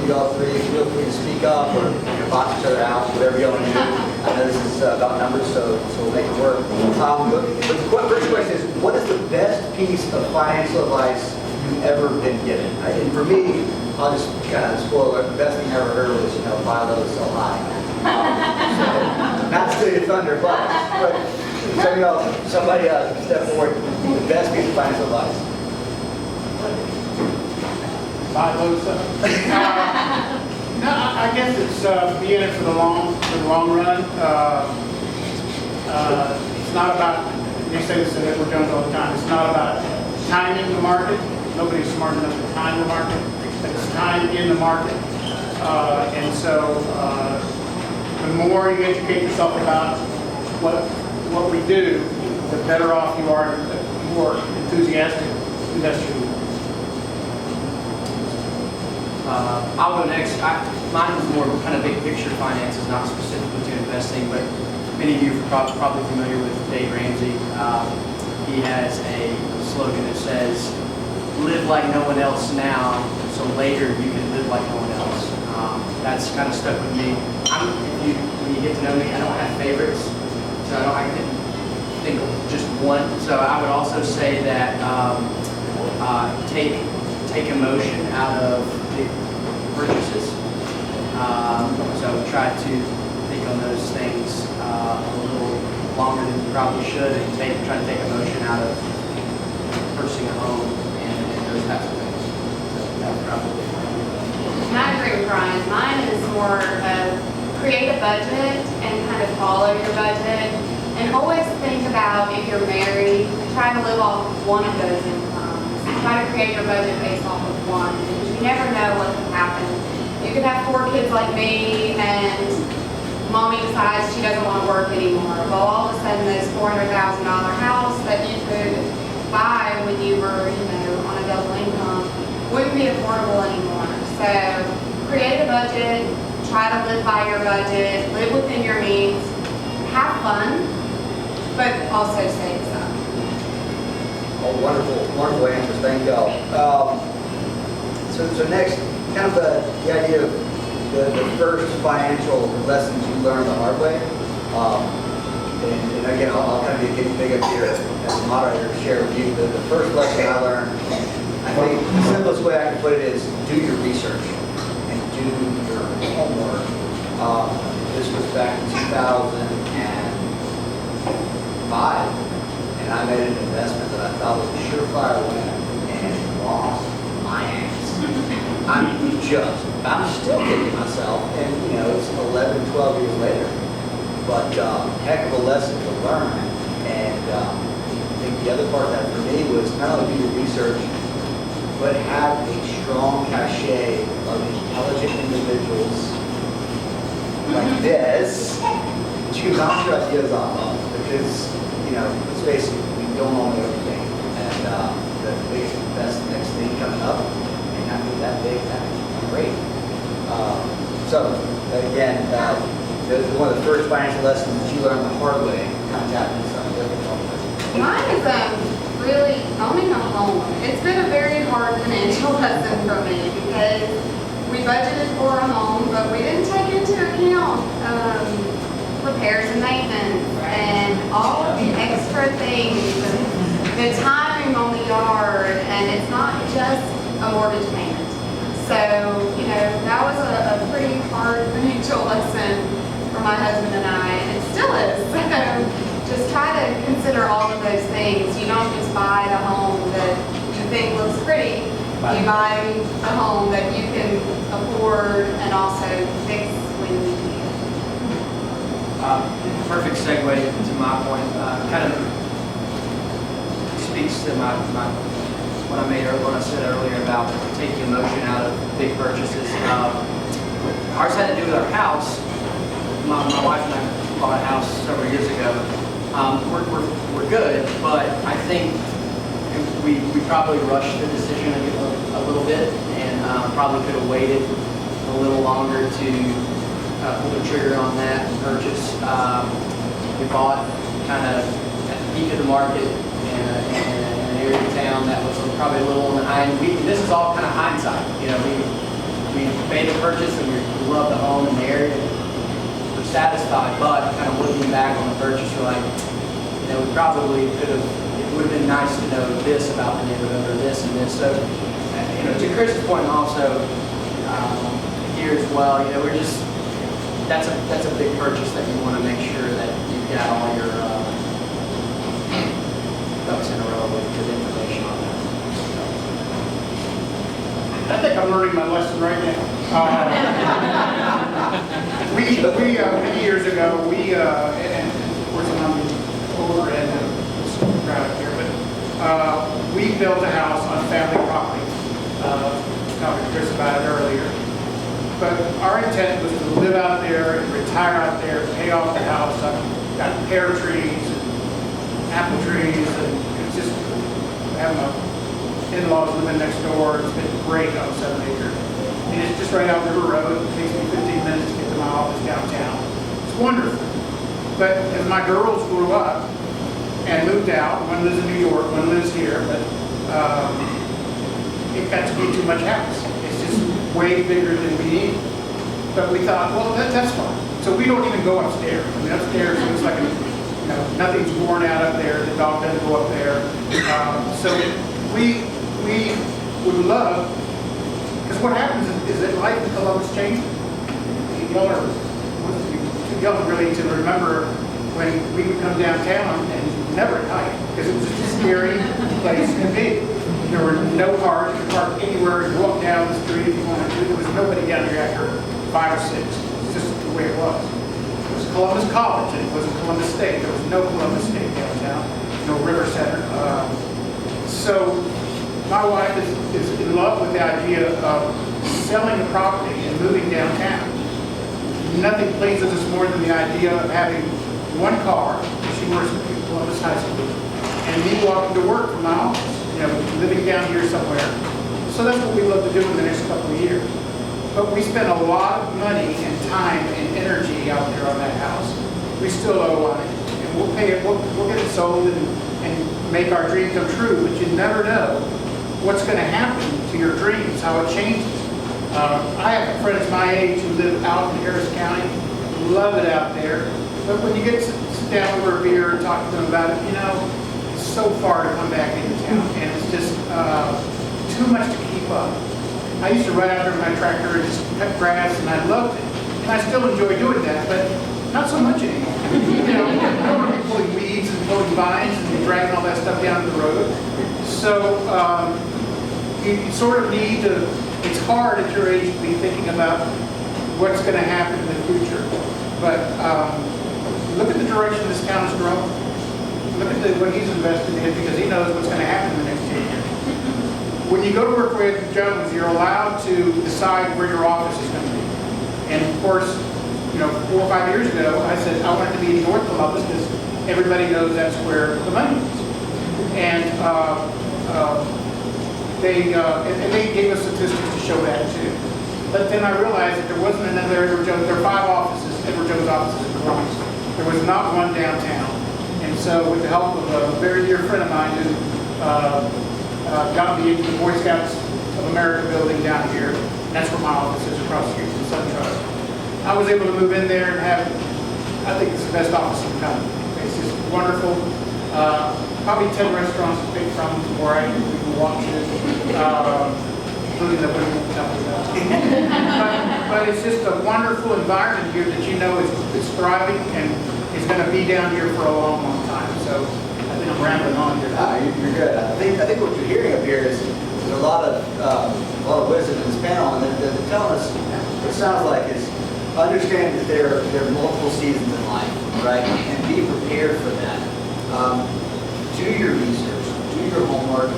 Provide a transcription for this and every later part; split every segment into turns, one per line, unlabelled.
you all three, feel free to speak up or box each other out, whatever you want to do. I know this is about numbers, so we'll make it work. But the first question is, what is the best piece of financial advice you've ever been given? And for me, I'll just kind of spoil it. The best thing I ever heard was, buy low, sell high. Not to steal your thunder, but somebody step forward. The best piece of financial advice.
Buy low, sell. No, I guess it's be in it for the long run. It's not about, you say this at Edward Jones all the time, it's not about timing the market. Nobody's smart enough to time the market. It's time in the market. And so the more you educate yourself about what we do, the better off you are, the more enthusiastic investor you are.
I'll go next. Mine is more kind of big picture finances, not specifically to investing, but many of you are probably familiar with Dave Ramsey. He has a slogan that says, live like no one else now, so later you can live like no one else. That's kind of stuck with me. When you get to know me, I don't have favorites, so I can think of just one. So I would also say that take emotion out of big purchases. So try to think on those things a little longer than you probably should, and try to take emotion out of purchasing a home and those types of things. So that would probably be mine.
And I agree with Brian. Mine is more of create a budget and kind of follow your budget, and always think about if you're married, try to live off one of those incomes. Try to create your budget based off of one, because you never know what can happen. You could have 4 kids like me, and mommy decides she doesn't want to work anymore. Well, all of a sudden, this $400,000 house that you could buy when you were, on a double income wouldn't be affordable anymore. So create a budget, try to live by your budget, live within your means, have fun, but also save some.
Oh, wonderful answers. Thank y'all. So next, kind of the idea of the first financial lessons you learned the hard way. And again, I'll kind of be a guinea pig up here as a moderator to share with you. The first lesson I learned, I think the simplest way I can put it is do your research and do your homework. This was back in 2005, and I made an investment that I thought was a surefire win and lost my ass. I'm still kicking myself, and it's 11, 12 years later. But heck of a lesson to learn. And I think the other part of that for me was not only do your research, but have a strong cachet of intelligent individuals like this that you can bounce your ideas off of. Because, let's face it, we don't all know everything. And the biggest, best next thing coming up may not be that big, that's great. So, again, one of the first financial lessons that you learned the hard way, kind of tapping into something difficult.
Mine is really owning a home. It's been a very hard financial lesson for me because we budgeted for a home, but we didn't take into account repairs and maintenance and all of the extra things, the time on the yard, and it's not just a mortgage payment. So, that was a pretty hard financial lesson for my husband and I, and it still is. So just try to consider all of those things. You don't just buy the home that you think looks pretty. You buy a home that you can afford and also fix when you need it.
Perfect segue to my point. Kind of speaks to what I said earlier about taking emotion out of big purchases. Ours had to do with our house. My wife and I bought a house several years ago. We're good, but I think we probably rushed the decision a little bit, and probably could have waited a little longer to pull the trigger on that and purchase. We bought kind of at the peak of the market in an area of town that was probably a little on the high end. This is all kind of hindsight. We we made the purchase and we love the home and the area. We're satisfied, but kind of looking back on the purchase, we're like, we probably could have, it would have been nice to know this about the neighborhood or this and this. So, to Chris's point also, here as well, we're just, that's a big purchase that you want to make sure that you've got all your ducks in a row with good information on that.
I think I'm learning my lesson right now. Many years ago, and of course I'm over at the crowd here, but we built a house on family property. Talked to Chris about it earlier. But our intent was to live out there and retire out there, pay off the house. I've got pear trees and apple trees, and it's just having my in-laws living next door. It's been great on 7 acres. And it's just right out River Road. It takes me 15 minutes to get to my office downtown. It's wonderful. But as my girls grew up and moved out, one lives in New York, one lives here, but it got to be too much house. It's just way bigger than we need. But we thought, well, that's fine. So we don't even go upstairs. I mean, upstairs looks like nothing's worn out up there. The dog doesn't go up there. So we would love, because what happens is that life in Columbus changes. Y'all are too young really to remember when we would come downtown and never at night, because it was just a scary place to be. There were no cars, you could park anywhere, you walk down the street if you wanted to. There was nobody down here after 5 or 6. It's just the way it was. It was Columbus College, and it wasn't Columbus State. There was no Columbus State downtown, no River Center. So my wife is in love with the idea of selling the property and moving downtown. Nothing pleases us more than the idea of having one car. She works at Columbus High School, and me walking to work from my office. Living down here somewhere. So that's what we love to do in the next couple of years. But we spend a lot of money and time and energy out there on that house. We still owe on it. And we'll pay it, we'll get it sold and make our dream come true, but you never know what's going to happen to your dreams, how it changes. I have friends my age who live out in Harris County, love it out there. But when you get to sit down over a beer and talk to them about it, it's so far to come back into town, and it's just too much to keep up. I used to ride out there with my tractor and just cut grass, and I loved it. And I still enjoy doing that, but not so much anymore. I don't want to be pulling weeds and pulling vines and dragging all that stuff down the road. So you sort of need to, it's hard at your age to be thinking about what's going to happen in the future. But look at the direction this town is growing. Look at what he's invested in, because he knows what's going to happen in the next 10 years. When you go to work with Jones, you're allowed to decide where your office is going to be. And of course, 4 or 5 years ago, I said I wanted to be in North Columbus because everybody knows that's where the money is. And they gave us statistics to show that too. But then I realized that there wasn't another Edward Jones. There are 5 offices, Edward Jones offices in Columbus. There was not one downtown. And so with the help of a very dear friend of mine who got me into the Boy Scouts of America building down here, that's where my office is, across the street from SunTrust, I was able to move in there and have, I think it's the best office in the country. It's just wonderful. Probably 10 restaurants to pick from where I can walk to, including the women but it's just a wonderful environment here that is thriving and is going to be down here for a long, long time. So I think I'm rambling on here.
You're good. I think what you're hearing up here is there's a lot of wisdom in this panel, and they're telling us what it sounds like is understand that there are multiple seasons in life, right? And be prepared for that. Do your research, do your homework,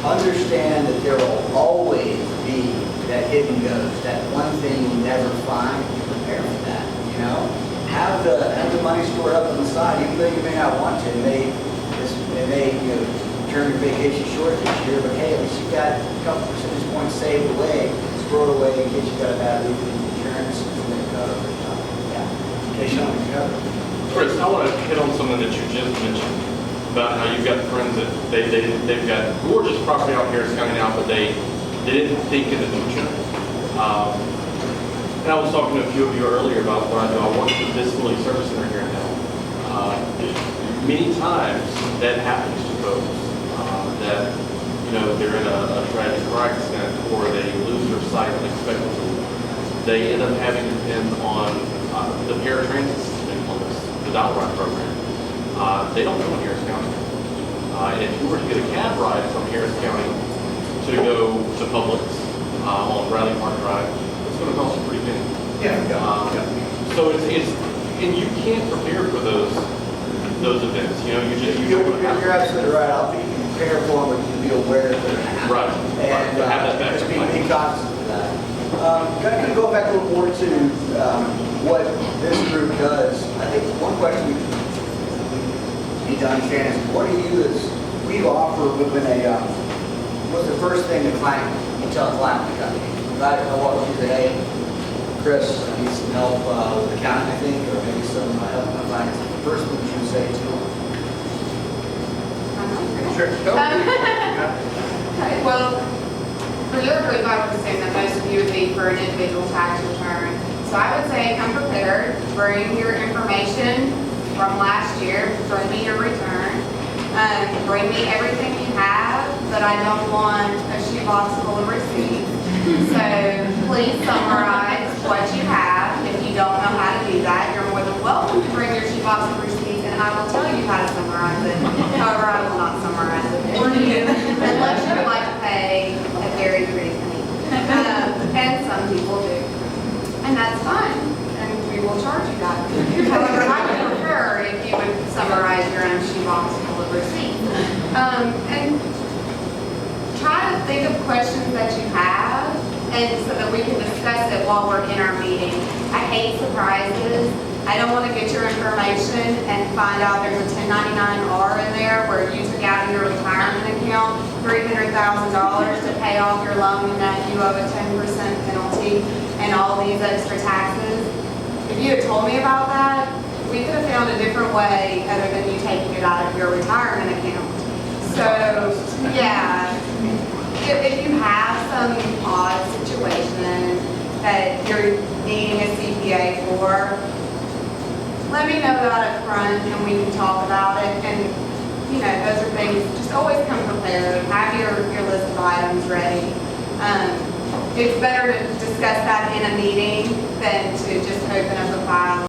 understand that there will always be that hidden ghost, that one thing you never find. Prepare for that, Have the money stored up on the side, even though you may not want to. It may turn your vacation short this year, but hey, at least you got a couple percentage points saved away, stored away in case you got a bad week with insurance, in case you don't recover.
Chris, I want to hit on something that you just mentioned about how you've got friends that they've got gorgeous property out here in County now, but they didn't think in the future. And I was talking to a few of you earlier about what I do. I work at the Disability Service Center here in town. Many times that happens to folks that, you know, they're in a tragic car accident or they lose their sight unexpectedly. They end up having to depend on the paratransit system in Columbus, the Dot Ride program. They don't go in Harris County. If you were to get a cab ride from Harris County to go to Publix on Riley Park Drive, it's going to cost you pretty penny. So it's and you can't prepare for those events. You know,
You're absolutely right. I'll be prepared for them, but you be aware that they're going to happen.
Right.
And
To have that
just
backup
be
plan.
cognizant of that. Kind of go back a little more to what this group does. I think one question we need to understand is what do you offer when what's the first thing the client, you tell a client to come in? Right, I walk up to you and say, hey, Chris, I need some help with accounting, I think, or maybe some help with my finance. The first thing you say to them. Sure. Go.
Okay, well, for your group, I would assume that most of you would be for an individual tax return. So I would say come prepared, bring your information from last year, bring me your return, bring me everything you have, but I don't want a shoebox full of receipts. So please summarize what you have. If you don't know how to do that, you're more than welcome to bring your shoebox of receipts and I will tell you how to summarize it. However, I will not summarize it for you unless you would like to pay a very pretty penny. And some people do. And that's fine. And we will charge you that. However, I would prefer if you would summarize your own shoebox full of receipts. And try to think of questions that you have, and so that we can discuss it while we're in our meeting. I hate surprises. I don't want to get your information and find out there's a 1099-R in there where you took out of your retirement account $300,000 to pay off your loan and that you owe a 10% penalty and all these extra taxes. If you had told me about that, we could have found a different way other than you taking it out of your retirement account. So, yeah, if you have some odd situation that you're needing a CPA for, let me know that up front and we can talk about it. And, you know, those are things, just always come prepared. Have your list of items ready. It's better to discuss that in a meeting than to just open up a file